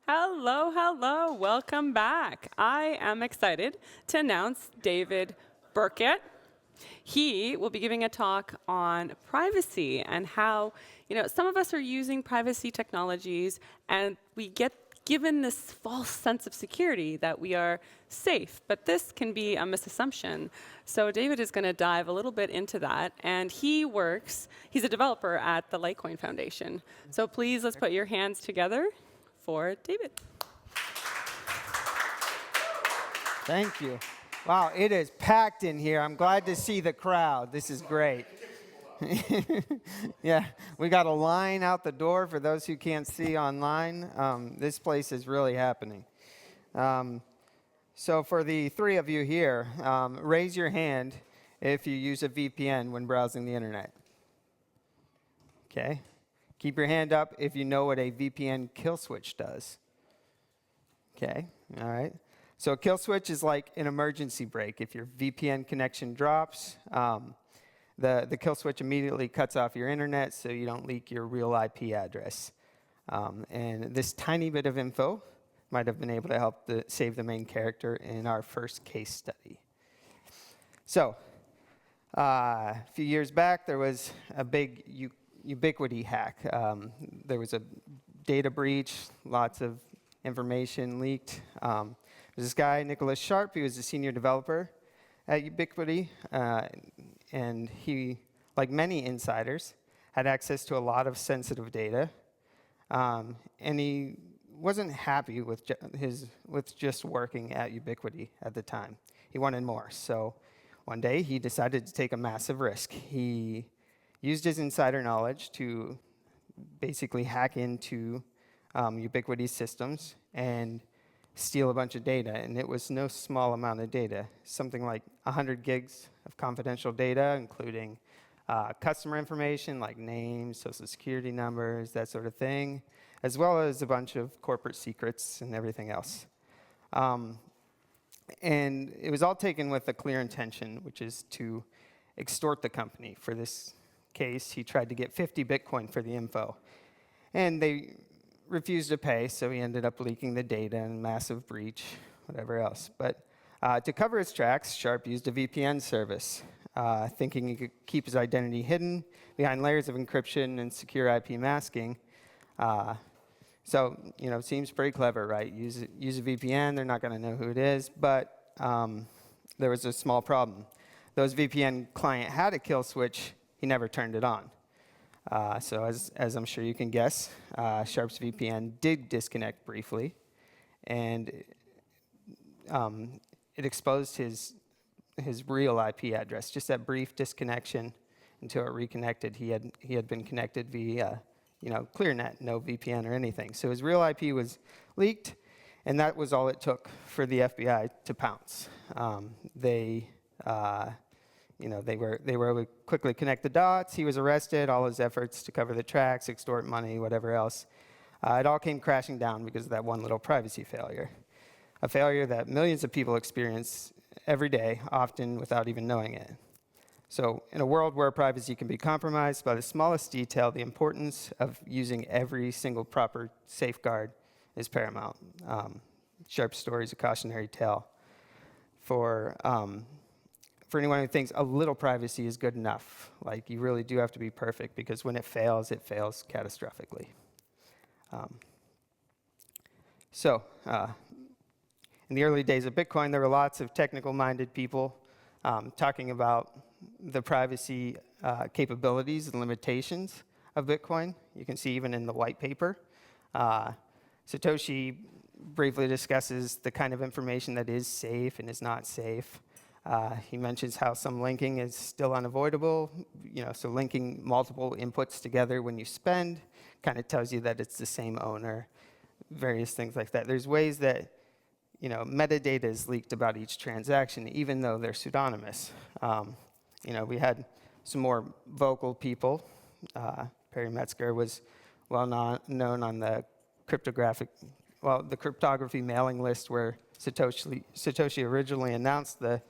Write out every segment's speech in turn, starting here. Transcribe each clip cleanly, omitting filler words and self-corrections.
Hello, hello, welcome back. I am excited to announce David Burkett. He will be giving a talk on privacy and how, some of us are using privacy technologies and we get given this false sense of security that we are safe, but this can be a misassumption. So David is going to dive a little bit into that, and he's a developer at the Litecoin Foundation. So please, let's put your hands together for David. Thank you. Wow, it is packed in here. I'm glad to see the crowd. This is great. Yeah, we got a line out the door for those who can't see online. This place is really happening. So for the three of you here, raise your hand if you use a VPN when browsing the internet. Okay. Keep your hand up if you know what a VPN kill switch does. Okay, all right. So a kill switch is like an emergency brake. If your VPN connection drops, the kill switch immediately cuts off your internet so you don't leak your real IP address. And this tiny bit of info might have been able to help save the main character in our first case study. So a few years back, there was a big ubiquity hack. There was a data breach, lots of information leaked. There's this guy, Nicholas Sharp, he was a senior developer at Ubiquity, and he, like many insiders, had access to a lot of sensitive data, and he wasn't happy with just working at Ubiquity at the time. He wanted more, so one day he decided to take a massive risk. He used his insider knowledge to basically hack into Ubiquity's systems and steal a bunch of data, and it was no small amount of data, something like 100 gigs of confidential data, including customer information like names, social security numbers, that sort of thing, as well as a bunch of corporate secrets and everything else. And it was all taken with a clear intention, which is to extort the company. For this case, he tried to get 50 Bitcoin for the info, and they refused to pay, so he ended up leaking the data and massive breach, whatever else. But to cover his tracks, Sharp used a VPN service, thinking he could keep his identity hidden behind layers of encryption and secure IP masking. So, seems pretty clever, right? Use a VPN, they're not going to know who it is, but there was a small problem. Those VPN client had a kill switch, he never turned it on. So as I'm sure you can guess, Sharp's VPN did disconnect briefly, and it exposed his real IP address. Just that brief disconnection until it reconnected. He had been connected via ClearNet, no VPN or anything. So his real IP was leaked, and that was all it took for the FBI to pounce. They were able to quickly connect the dots. He was arrested. All his efforts to cover the tracks, extort money, whatever else, it all came crashing down because of that one little privacy failure. A failure that millions of people experience every day, often without even knowing it. So in a world where privacy can be compromised by the smallest detail, the importance of using every single proper safeguard is paramount. Sharp's story is a cautionary tale for anyone who thinks a little privacy is good enough. Like, you really do have to be perfect, because when it fails catastrophically. In the early days of Bitcoin, there were lots of technical-minded people talking about the privacy capabilities and limitations of Bitcoin. You can see even in the white paper. Satoshi briefly discusses the kind of information that is safe and is not safe. He mentions how some linking is still unavoidable. So linking multiple inputs together when you spend kind of tells you that it's the same owner, various things like that. There's ways that, metadata is leaked about each transaction, even though they're pseudonymous. We had some more vocal people. Perry Metzger was well known on the cryptography mailing list where Satoshi originally announced the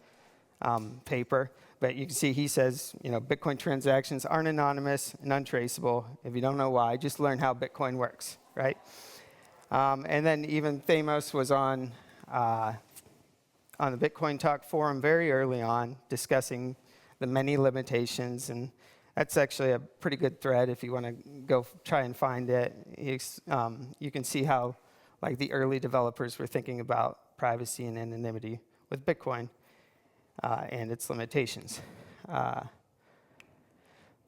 paper, but you can see he says, Bitcoin transactions aren't anonymous and untraceable. If you don't know why, just learn how Bitcoin works, right? And then even Thamos was on the Bitcoin Talk forum very early on, discussing the many limitations, and that's actually a pretty good thread if you want to go try and find it. You can see how like the early developers were thinking about privacy and anonymity with Bitcoin and its limitations.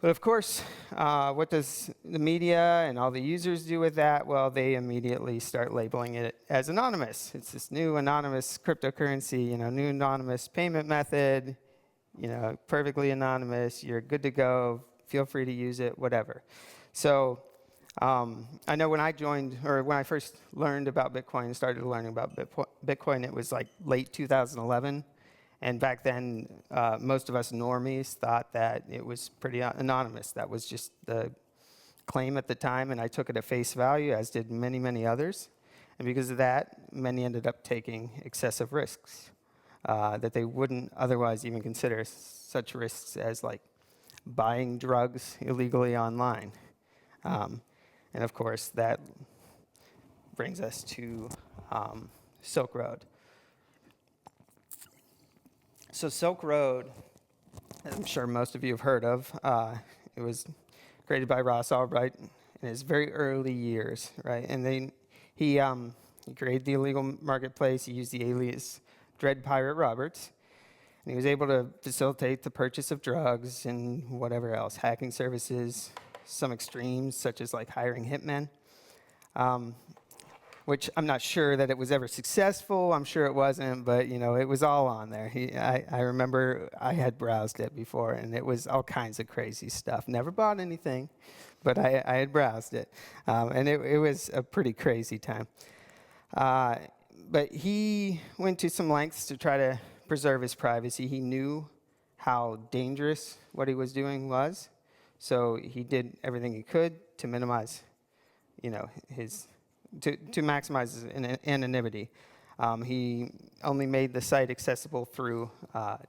But of course, what does the media and all the users do with that? Well, they immediately start labeling it as anonymous. It's this new anonymous cryptocurrency, new anonymous payment method, perfectly anonymous. You're good to go. Feel free to use it, whatever. So I know when I joined, or when I first learned about Bitcoin and started learning about Bitcoin, it was like late 2011. And back then, most of us normies thought that it was pretty anonymous. That was just the claim at the time, and I took it at face value, as did many, many others. And because of that, many ended up taking excessive risks that they wouldn't otherwise even consider, such risks as like buying drugs illegally online. And of course, that brings us to Silk Road. So Silk Road, I'm sure most of you have heard of. It was created by Ross Albright in his very early years, right? And he created the illegal marketplace. He used the alias Dread Pirate Roberts, and he was able to facilitate the purchase of drugs and whatever else, hacking services, some extremes such as like hiring hitmen. Which I'm not sure that it was ever successful. I'm sure it wasn't, but it was all on there. I remember I had browsed it before, and it was all kinds of crazy stuff. Never bought anything, but I had browsed it, and it was a pretty crazy time. But he went to some lengths to try to preserve his privacy. He knew how dangerous what he was doing was, so he did everything he could to minimize, to maximize his anonymity. He only made the site accessible through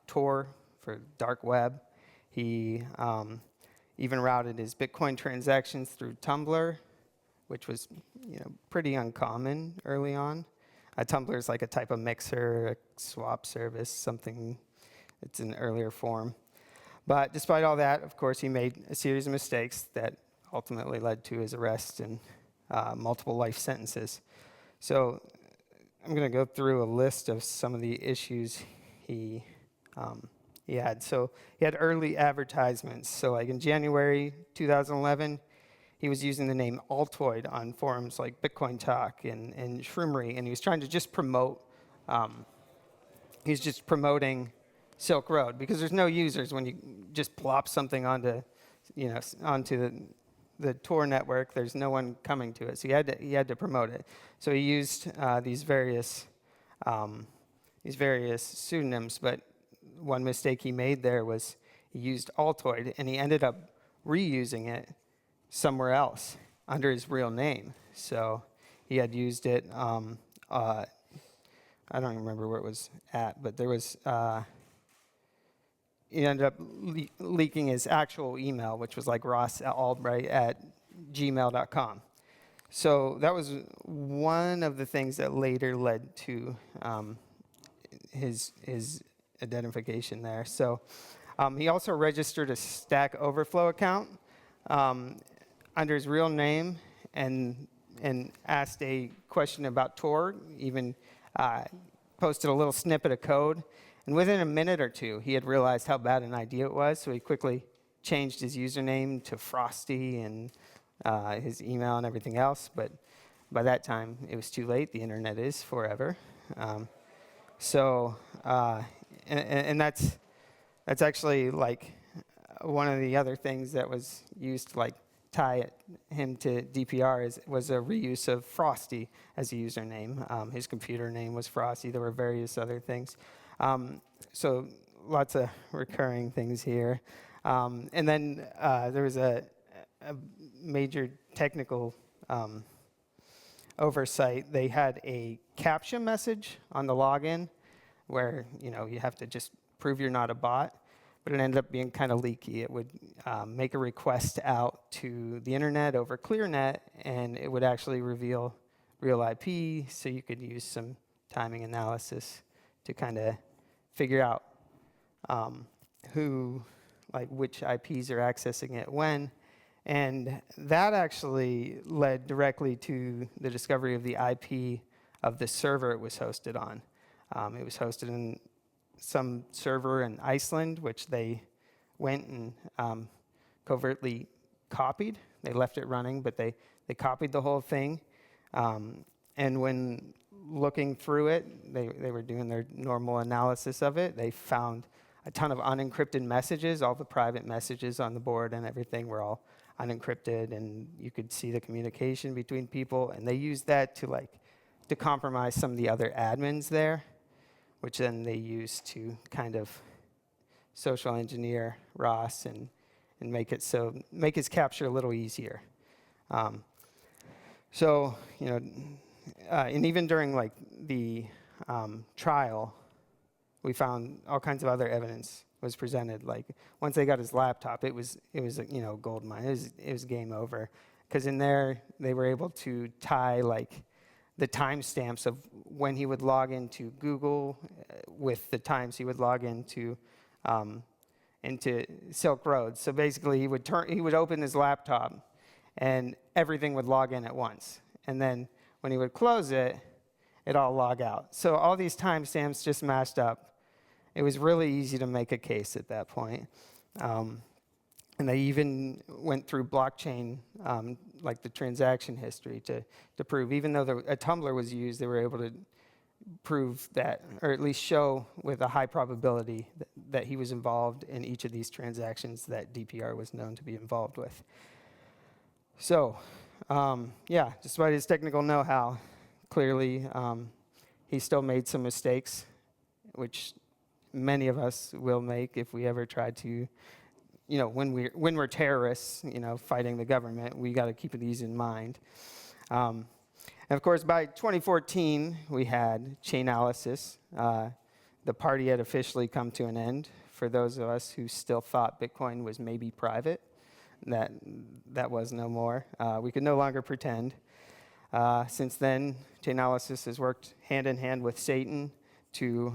Tor for dark web. He even routed his Bitcoin transactions through Tumblr, which was pretty uncommon early on. Tumblr is like a type of mixer, a swap service, something that's in earlier form. But despite all that, of course, he made a series of mistakes that ultimately led to his arrest and multiple life sentences. So I'm going to go through a list of some of the issues he had. So he had early advertisements. So like in January 2011, he was using the name Altoid on forums like Bitcoin Talk and Shroomery, and he was trying to just promote, he's just promoting Silk Road, because there's no users when you just plop something onto the Tor network. There's no one coming to it, so he had to promote it. So he used these various pseudonyms, but one mistake he made there was he used Altoid, and he ended up reusing it somewhere else under his real name. So he had used it, I don't even remember where it was at, but there was, he ended up leaking his actual email, which was like rossalbright@gmail.com. So that was one of the things that later led to his identification there. So he also registered a Stack Overflow account under his real name and asked a question about Tor, even posted a little snippet of code. And within a minute or two, he had realized how bad an idea it was, so he quickly changed his username to Frosty and his email and everything else. But by that time, it was too late. The internet is forever. And that's actually like one of the other things that was used to like tie him to DPR was a reuse of Frosty as a username. His computer name was Frosty. There were various other things. So lots of recurring things here. And then there was a major technical oversight. They had a CAPTCHA message on the login where you have to just prove you're not a bot, but it ended up being kind of leaky. It would make a request out to the internet over ClearNet, and it would actually reveal real IP, so you could use some timing analysis to kind of figure out which IPs are accessing it when. And that actually led directly to the discovery of the IP of the server it was hosted on. It was hosted in some server in Iceland, which they went and covertly copied. They left it running, but they copied the whole thing. And when looking through it, they were doing their normal analysis of it. They found a ton of unencrypted messages. All the private messages on the board and everything were all unencrypted, and you could see the communication between people. And they used that to compromise some of the other admins there, which then they used to kind of social engineer Ross and make his capture a little easier. And even during the trial, we found all kinds of other evidence was presented. Like once they got his laptop, it was a gold mine. It was game over, because in there they were able to tie the timestamps of when he would log into Google with the times he would log into Silk Road. So basically, he would open his laptop, and everything would log in at once. And then when he would close it, it'd all log out. So all these timestamps just mashed up. It was really easy to make a case at that point. And they even went through blockchain, like the transaction history, to prove, even though a tumbler was used, they were able to prove that, or at least show with a high probability that he was involved in each of these transactions that DPR was known to be involved with. So, despite his technical know-how, clearly he still made some mistakes, which many of us will make if we ever try to, when we're terrorists, fighting the government, we got to keep these in mind. And of course, by 2014, we had Chainalysis. The party had officially come to an end for those of us who still thought Bitcoin was maybe private. That was no more. We could no longer pretend. Since then, Chainalysis has worked hand in hand with Satan to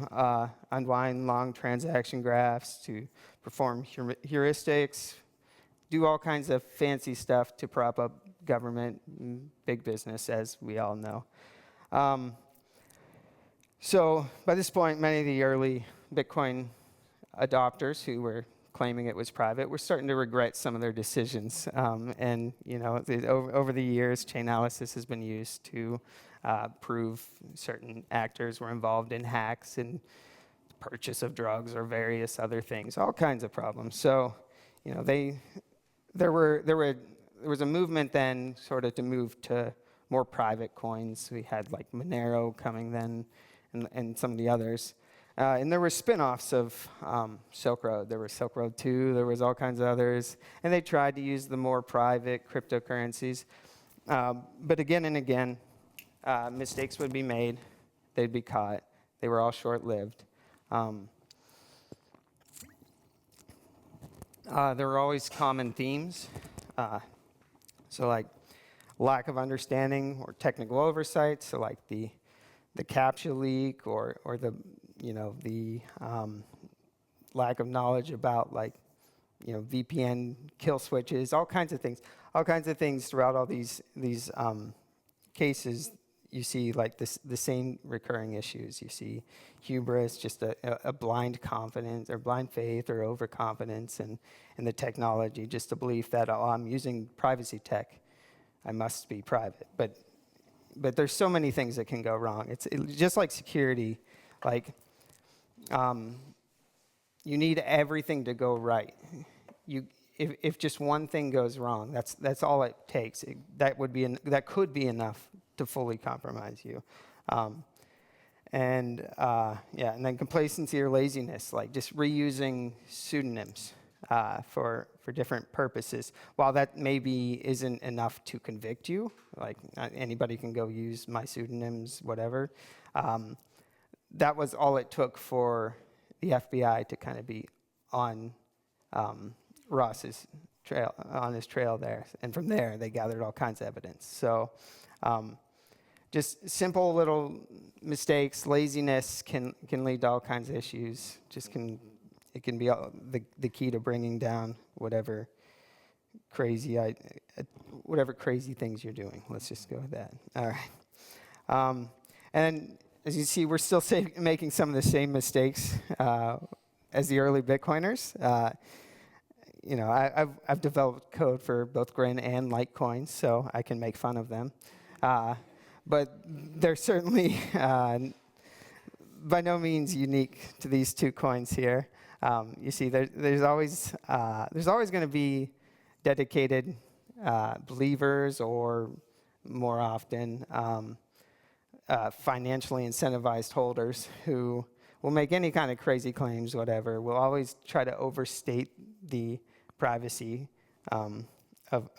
unwind long transaction graphs, to perform heuristics, do all kinds of fancy stuff to prop up government, big business, as we all know. So by this point, many of the early Bitcoin adopters who were claiming it was private were starting to regret some of their decisions. Over the years, Chainalysis has been used to prove certain actors were involved in hacks and purchase of drugs or various other things, all kinds of problems. So, there was a movement then sort of to move to more private coins. We had like Monero coming then, and some of the others. And there were spin-offs of Silk Road. There was Silk Road 2, there was all kinds of others. And they tried to use the more private cryptocurrencies. But again and again, mistakes would be made. They'd be caught. They were all short-lived. There were always common themes. So like lack of understanding or technical oversight. So like the CAPTCHA leak or the lack of knowledge about VPN kill switches, all kinds of things throughout all these cases. You see the same recurring issues. You see hubris, just a blind confidence or blind faith or overconfidence in the technology, just a belief that, I'm using privacy tech, I must be private. But there's so many things that can go wrong. It's just like security, you need everything to go right. If just one thing goes wrong, that's all it takes. That could be enough to fully compromise you. And then complacency or laziness, like just reusing pseudonyms for different purposes. While that maybe isn't enough to convict you, like anybody can go use my pseudonyms, whatever. That was all it took for the FBI to kind of be on Ross's trail, on his trail there. And from there, they gathered all kinds of evidence. So just simple little mistakes, laziness can lead to all kinds of issues. It can be the key to bringing down whatever crazy things you're doing. Let's just go with that. All right. And as you see, we're still making some of the same mistakes as the early Bitcoiners. I've developed code for both Grin and Litecoin, so I can make fun of them. But they're certainly by no means unique to these two coins here. You see, there's always going to be dedicated believers, or more often financially incentivized holders who will make any kind of crazy claims, whatever. Will always try to overstate the privacy of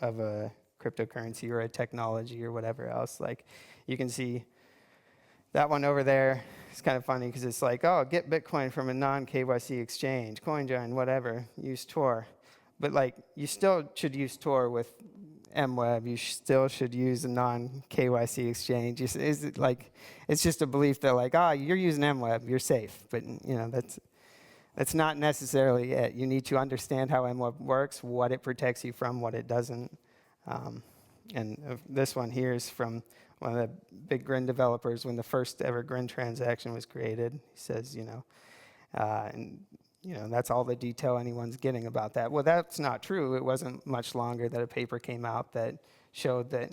a cryptocurrency or a technology or whatever else. Like, you can see that one over there. It's kind of funny because it's like, oh, get Bitcoin from a non-KYC exchange, CoinJoin, whatever, use Tor. But like, you still should use Tor with MWEB. You still should use a non-KYC exchange. It's just a belief that like, you're using MWEB, you're safe. But that's not necessarily it. You need to understand how MWEB works, what it protects you from, what it doesn't. And this one here is from one of the big Grin developers when the first ever Grin transaction was created. He says, that's all the detail anyone's getting about that. Well, that's not true. It wasn't much longer that a paper came out that showed that,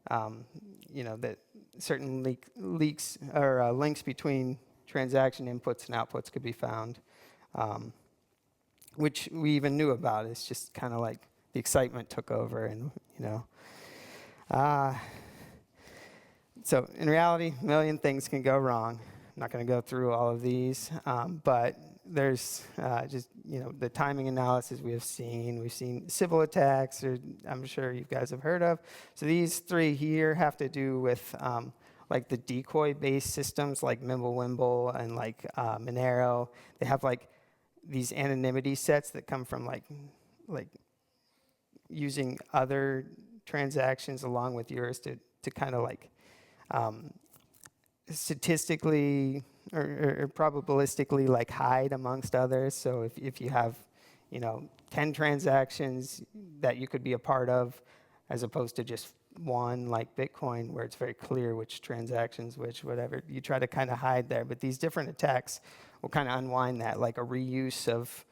that certain leaks or links between transaction inputs and outputs could be found, which we even knew about. It's just kind of like the excitement took over, and so in reality, a million things can go wrong. I'm not going to go through all of these, but there's just the timing analysis we have seen. We've seen civil attacks, or I'm sure you guys have heard of. So these three here have to do with like the decoy-based systems, like MWEB and like Monero. They have like these anonymity sets that come from like using other transactions along with yours to kind of like statistically or probabilistically like hide amongst others. So if you have 10 transactions that you could be a part of, as opposed to just one, like Bitcoin, where it's very clear which transactions, whatever, you try to kind of hide there. But these different attacks will kind of unwind that, like a reuse of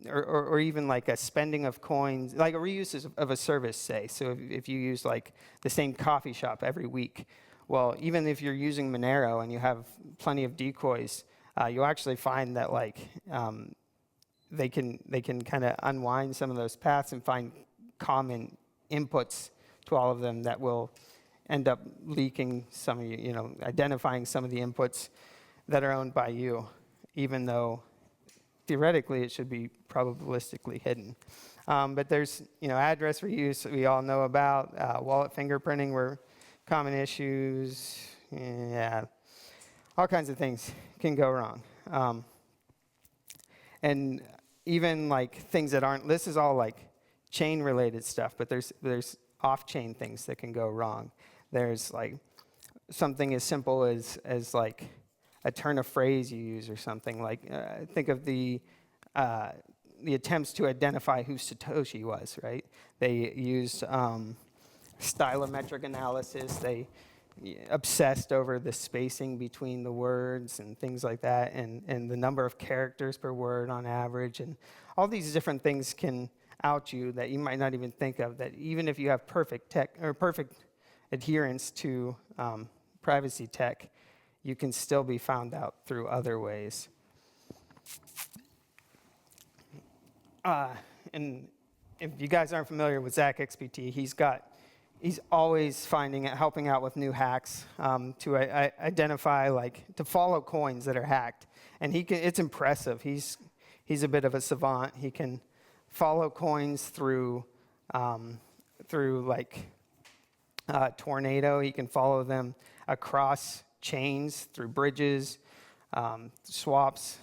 or even like a spending of coins, like a reuse of a service, say. So if you use like the same coffee shop every week, well, even if you're using Monero and you have plenty of decoys, you'll actually find that like they can kind of unwind some of those paths and find common inputs to all of them that will end up leaking some of identifying some of the inputs that are owned by you, even though theoretically it should be probabilistically hidden. But there's address reuse that we all know about. Wallet fingerprinting were common issues. Yeah, all kinds of things can go wrong. And even like things that aren't, this is all like chain related stuff, but there's off-chain things that can go wrong. There's like something as simple as like a turn of phrase you use or something. Like think of the attempts to identify who Satoshi was, right? They used stylometric analysis. They obsessed over the spacing between the words and things like that, and the number of characters per word on average, and all these different things can out you that you might not even think of, that even if you have perfect adherence to privacy tech, you can still be found out through other ways. And if you guys aren't familiar with Zach XPT, he's always helping out with new hacks to identify, to follow coins that are hacked. And it's impressive. He's a bit of a savant. He can follow coins through Tornado. He can follow them across chains, through bridges, swaps.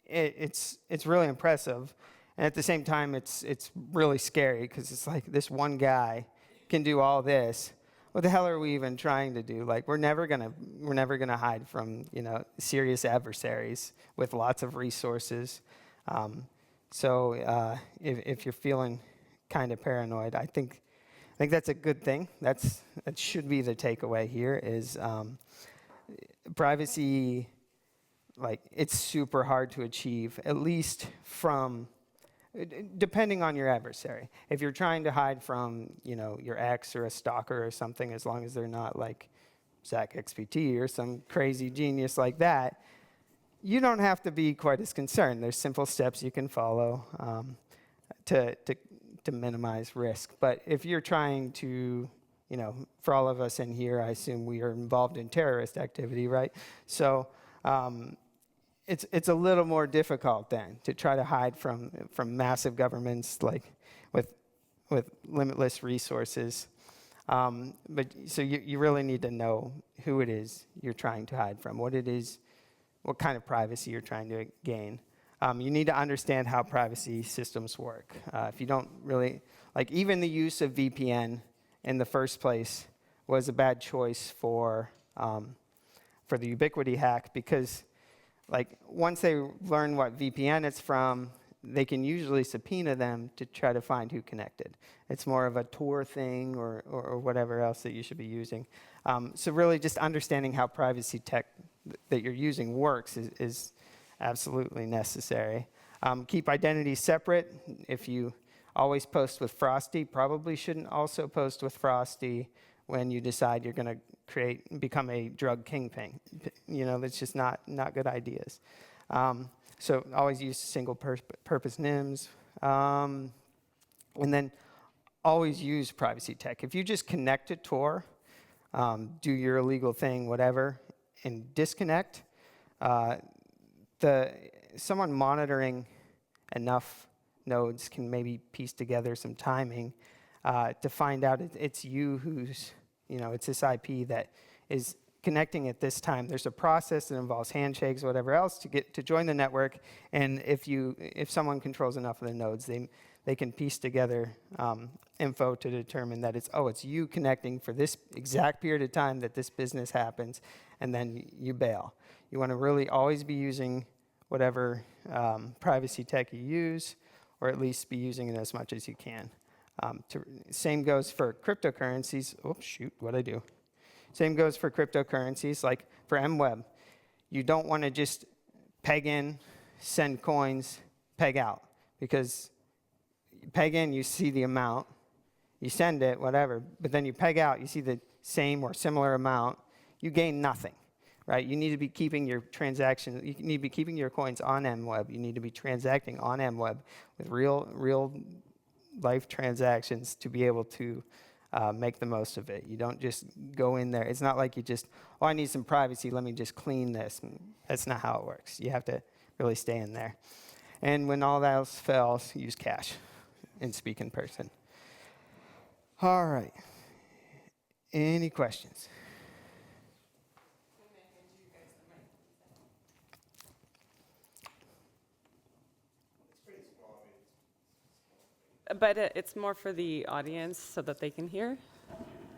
It's really impressive. And at the same time, it's really scary, because it's like this one guy can do all this, what the hell are we even trying to do? Like, we're never gonna hide from, serious adversaries with lots of resources. So if you're feeling kind of paranoid, I think that's a good thing. That should be the takeaway here is privacy. Like, it's super hard to achieve, at least from, depending on your adversary. If you're trying to hide from, your ex or a stalker or something, as long as they're not like Zach XPT or some crazy genius like that, you don't have to be quite as concerned. There's simple steps you can follow to minimize risk. But if you're trying to, for all of us in here, I assume we are involved in terrorist activity, right? So it's a little more difficult then to try to hide from massive governments like with limitless resources. But so you really need to know who it is you're trying to hide from, what kind of privacy you're trying to gain. You need to understand how privacy systems work. If you don't really, like, even the use of VPN in the first place was a bad choice for the Ubiquity hack, because like, once they learn what VPN it's from, they can usually subpoena them to try to find who connected. It's more of a Tor thing or whatever else that you should be using. So really just understanding how privacy tech that you're using works is absolutely necessary. Keep identities separate. If you always post with Frosty, probably shouldn't also post with Frosty when you decide you're going to become a drug kingpin. That's just not good ideas. So always use single purpose NIMs. And then always use privacy tech. If you just connect to Tor, do your illegal thing, whatever, and disconnect, someone monitoring enough nodes can maybe piece together some timing to find out it's you who's, it's this IP that is connecting at this time. There's a process that involves handshakes, whatever else, to join the network. And if someone controls enough of the nodes, they can piece together info to determine that it's you connecting for this exact period of time that this business happens, and then you bail. You want to really always be using whatever privacy tech you use, or at least be using it as much as you can. Same goes for cryptocurrencies. Oops, shoot, what'd I do? Same goes for cryptocurrencies, like for MWEB. You don't want to just peg in, send coins, peg out, because you peg in, you see the amount, you send it, whatever, but then you peg out, you see the same or similar amount, you gain nothing, right? You need to be keeping your transactions, you need to be keeping your coins on MWEB, you need to be transacting on MWEB with real life transactions to be able to make the most of it. You don't just go in there. It's not like you just, I need some privacy, let me just clean this. That's not how it works. You have to really stay in there. And when all else fails, use cash and speak in person. All right. Any questions? But it's more for the audience so that they can hear.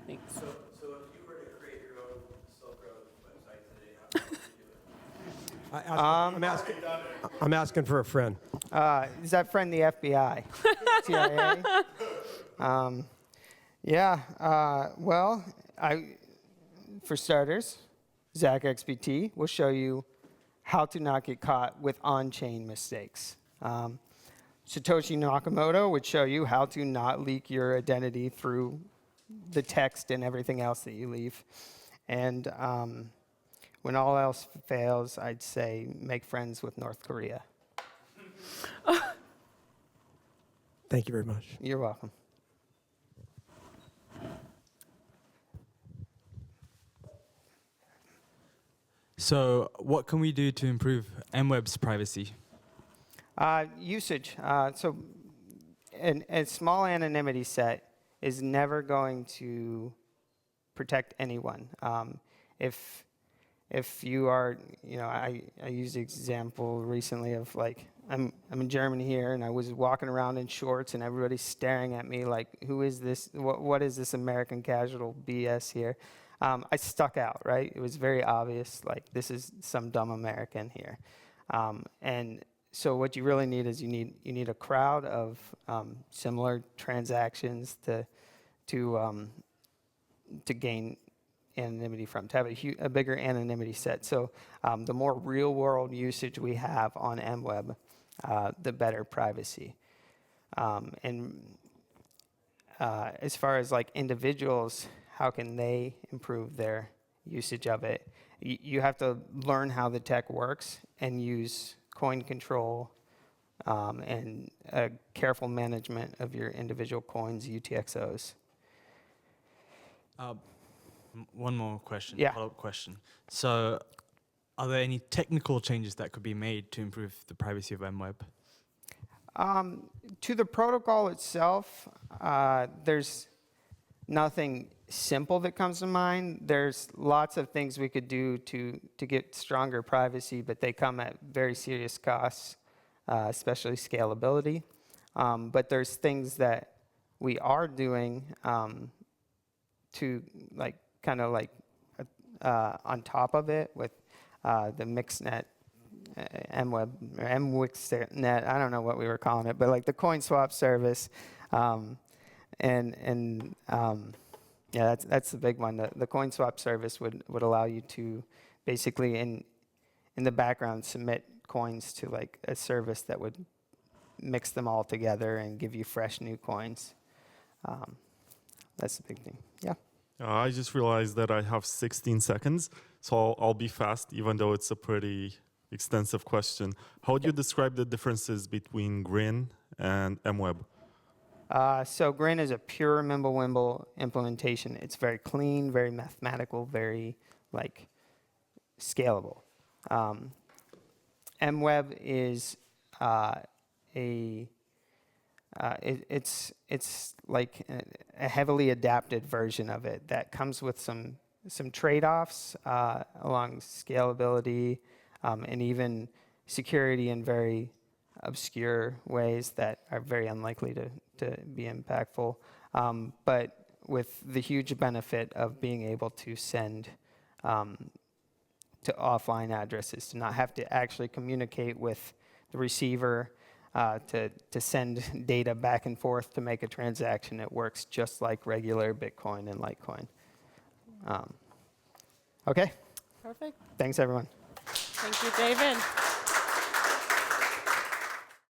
Thanks. So if you were to create your own Silk Road website today, how would you do it? I'm asking for a friend. Is that friend the FBI? CIA? Well, for starters, Zach XBT will show you how to not get caught with on-chain mistakes. Satoshi Nakamoto would show you how to not leak your identity through the text and everything else that you leave. And when all else fails, I'd say make friends with North Korea. Thank you very much. You're welcome. So what can we do to improve MWEB's privacy? Usage. So a small anonymity set is never going to protect anyone. If if you are, I used the example recently of like, I'm in Germany here, and I was walking around in shorts, and everybody's staring at me like, who is this? What is this American casual BS here? I stuck out, right? It was very obvious, like, this is some dumb American here. And so what you really need is you need a crowd of similar transactions to gain anonymity from, to have a bigger anonymity set. So the more real-world usage we have on MWEB, the better privacy. As far as like individuals, how can they improve their usage of it? You have to learn how the tech works and use coin control and careful management of your individual coins, UTXOs. One more question, Yeah. follow-up question. So are there any technical changes that could be made to improve the privacy of MWEB? To the protocol itself, there's nothing simple that comes to mind. There's lots of things we could do to get stronger privacy, but they come at very serious costs, especially scalability. But there's things that we are doing to like kind of like on top of it with the MixNet, MWEB, or MWixNet, I don't know what we were calling it, but like the coin swap service. Yeah, that's the big one. The coin swap service would allow you to basically in the background submit coins to like a service that would mix them all together and give you fresh new coins. That's the big thing. Yeah. I just realized that I have 16 seconds, so I'll be fast, even though it's a pretty extensive question. How would you describe the differences between GRIN and MWEB? So GRIN is a pure Mimblewimble implementation. It's very clean, very mathematical, very like scalable. MWEB is it's like a heavily adapted version of it that comes with some trade-offs along scalability and even security in very obscure ways that are very unlikely to be impactful, but with the huge benefit of being able to send to offline addresses, to not have to actually communicate with the receiver, to send data back and forth to make a transaction. It works just like regular Bitcoin and Litecoin. Okay. Perfect. Thanks, everyone. Thank you, David.